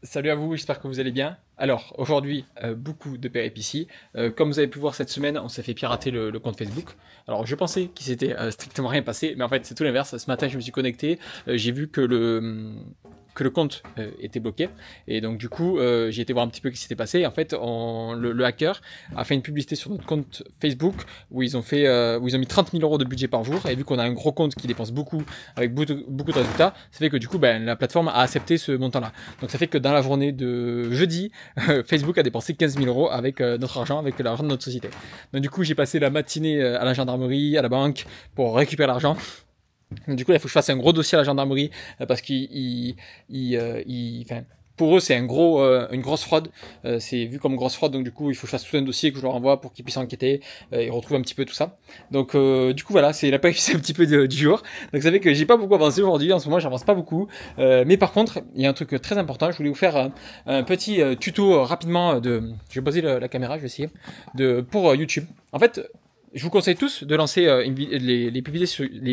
Salut à vous, j'espère que vous allez bien. Alors, aujourd'hui, beaucoup de péripéties. Comme vous avez pu voir cette semaine, on s'est fait pirater le compte Facebook. Alors, je pensais qu'il s'était strictement rien passé, mais en fait, c'est tout l'inverse. Ce matin, je me suis connecté, j'ai vu que le compte était bloqué. Et donc, du coup, j'ai été voir un petit peu ce qui s'était passé. En fait, le hacker a fait une publicité sur notre compte Facebook où ils ont mis 30 000 € de budget par jour. Et vu qu'on a un gros compte qui dépense beaucoup, avec beaucoup de résultats, ça fait que du coup, la plateforme a accepté ce montant-là. Donc, ça fait que dans la journée de jeudi, Facebook a dépensé 15 000 € avec notre argent, avec l'argent de notre société. Donc, du coup, j'ai passé la matinée à la gendarmerie, à la banque, pour récupérer l'argent. Du coup, il faut que je fasse un gros dossier à la gendarmerie parce enfin, pour eux, c'est une grosse fraude. C'est vu comme grosse fraude, donc du coup, il faut que je fasse tout un dossier que je leur envoie pour qu'ils puissent enquêter et retrouver un petit peu tout ça. Donc, du coup, voilà, c'est la période un petit peu du jour. Donc, ça fait que j'ai pas beaucoup avancé aujourd'hui. En ce moment, j'avance pas beaucoup. Mais par contre, il y a un truc très important. Je voulais vous faire un petit tuto rapidement Je vais poser la caméra, je vais essayer pour YouTube. En fait, je vous conseille tous de lancer les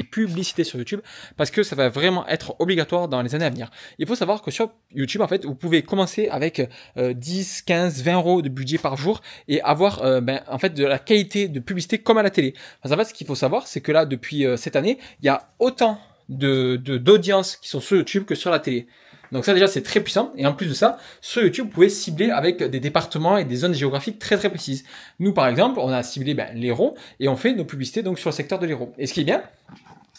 publicités sur YouTube parce que ça va vraiment être obligatoire dans les années à venir. Il faut savoir que sur YouTube, en fait, vous pouvez commencer avec 10, 15, 20 € de budget par jour et avoir en fait de la qualité de publicité comme à la télé. Parce qu'en fait, ce qu'il faut savoir, c'est que là, depuis cette année, il y a autant d'audiences qui sont sur YouTube que sur la télé. Donc ça déjà c'est très puissant et en plus de ça sur YouTube vous pouvez cibler avec des départements et des zones géographiques très très précises. Nous par exemple on a ciblé l'Hérault et on fait nos publicités donc sur le secteur de l'Hérault. Et ce qui est bien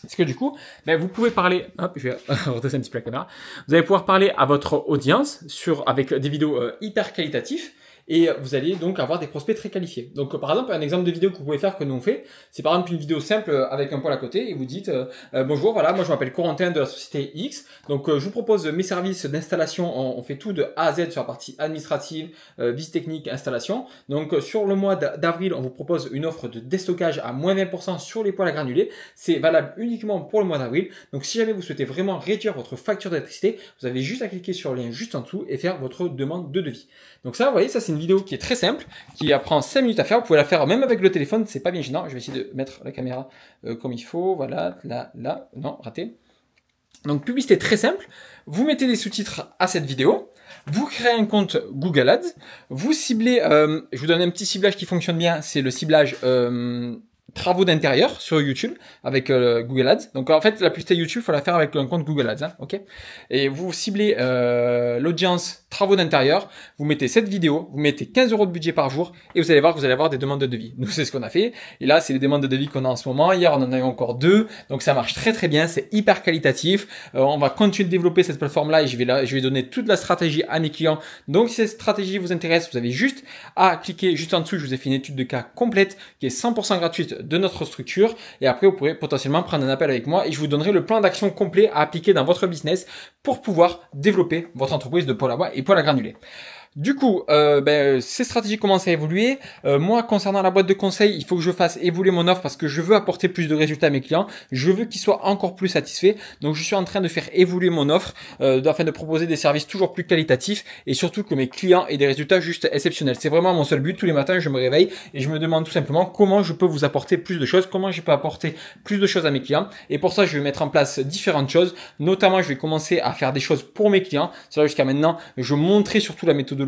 c'est que du coup vous pouvez parler, hop je vais redresser un petit peu la caméra, vous allez pouvoir parler à votre audience avec des vidéos hyper qualitatives. Et vous allez donc avoir des prospects très qualifiés. Donc par exemple, un exemple de vidéo que vous pouvez faire que nous on fait, c'est par exemple une vidéo simple avec un poil à côté et vous dites bonjour, voilà, moi je m'appelle Corentin de la société X, donc je vous propose mes services d'installation, on fait tout de A à Z sur la partie administrative, visite technique, installation. Donc sur le mois d'avril, on vous propose une offre de déstockage à moins 20% sur les poêles à granulés. C'est valable uniquement pour le mois d'avril. Donc si jamais vous souhaitez vraiment réduire votre facture d'électricité, vous avez juste à cliquer sur le lien juste en dessous et faire votre demande de devis. Donc ça, vous voyez, ça c'est une vidéo qui est très simple, qui prend 5 minutes à faire. Vous pouvez la faire même avec le téléphone, c'est pas bien gênant. Je vais essayer de mettre la caméra comme il faut. Voilà, là, non, raté. Donc publicité très simple. Vous mettez des sous-titres à cette vidéo. Vous créez un compte Google Ads. Vous ciblez, je vous donne un petit ciblage qui fonctionne bien, c'est le ciblage travaux d'intérieur sur YouTube avec Google Ads. Donc en fait la publicité YouTube, il faut la faire avec un compte Google Ads, hein, ok. Et vous ciblez l'audience travaux d'intérieur, vous mettez cette vidéo, vous mettez 15 € de budget par jour et vous allez voir que vous allez avoir des demandes de devis. Nous c'est ce qu'on a fait et là c'est les demandes de devis qu'on a en ce moment. Hier on en a eu encore 2, donc ça marche très très bien, c'est hyper qualitatif. On va continuer de développer cette plateforme là et je vais donner toute la stratégie à mes clients. Donc si cette stratégie vous intéresse, vous avez juste à cliquer juste en dessous. Je vous ai fait une étude de cas complète qui est 100% gratuite de notre structure et après vous pourrez potentiellement prendre un appel avec moi et je vous donnerai le plan d'action complet à appliquer dans votre business pour pouvoir développer votre entreprise de poêle à bois et poêle à granulés. Du coup, ces stratégies commencent à évoluer. Moi, concernant la boîte de conseil, il faut que je fasse évoluer mon offre parce que je veux apporter plus de résultats à mes clients. Je veux qu'ils soient encore plus satisfaits. Donc, je suis en train de faire évoluer mon offre afin de proposer des services toujours plus qualitatifs et surtout que mes clients aient des résultats juste exceptionnels. C'est vraiment mon seul but. Tous les matins, je me réveille et je me demande tout simplement comment je peux vous apporter plus de choses, comment je peux apporter plus de choses à mes clients. Et pour ça, je vais mettre en place différentes choses. Notamment, je vais commencer à faire des choses pour mes clients. C'est vrai jusqu'à maintenant, je montrais surtout la méthodologie.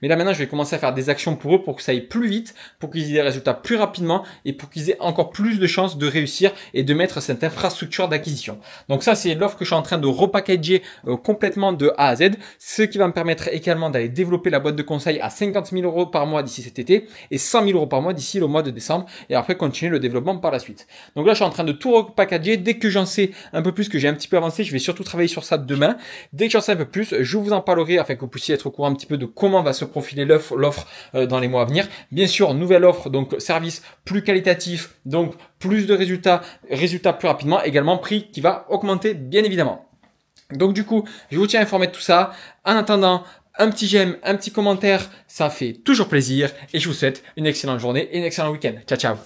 Mais là maintenant je vais commencer à faire des actions pour eux pour que ça aille plus vite, pour qu'ils aient des résultats plus rapidement et pour qu'ils aient encore plus de chances de réussir et de mettre cette infrastructure d'acquisition. Donc ça c'est l'offre que je suis en train de repackager complètement de A à Z, ce qui va me permettre également d'aller développer la boîte de conseil à 50 000 € par mois d'ici cet été et 100 000 € par mois d'ici le mois de décembre et après continuer le développement par la suite. Donc là je suis en train de tout repackager. Dès que j'en sais un peu plus, que j'ai un petit peu avancé, je vais surtout travailler sur ça demain. Dès que j'en sais un peu plus, je vous en parlerai afin que vous puissiez être au courant un petit peu de comment va se profiler l'offre dans les mois à venir. Bien sûr, nouvelle offre, donc service plus qualitatif, donc plus de résultats plus rapidement, également prix qui va augmenter bien évidemment. Donc du coup, je vous tiens informé de tout ça. En attendant, un petit j'aime, un petit commentaire, ça fait toujours plaisir et je vous souhaite une excellente journée et un excellent week-end. Ciao, ciao.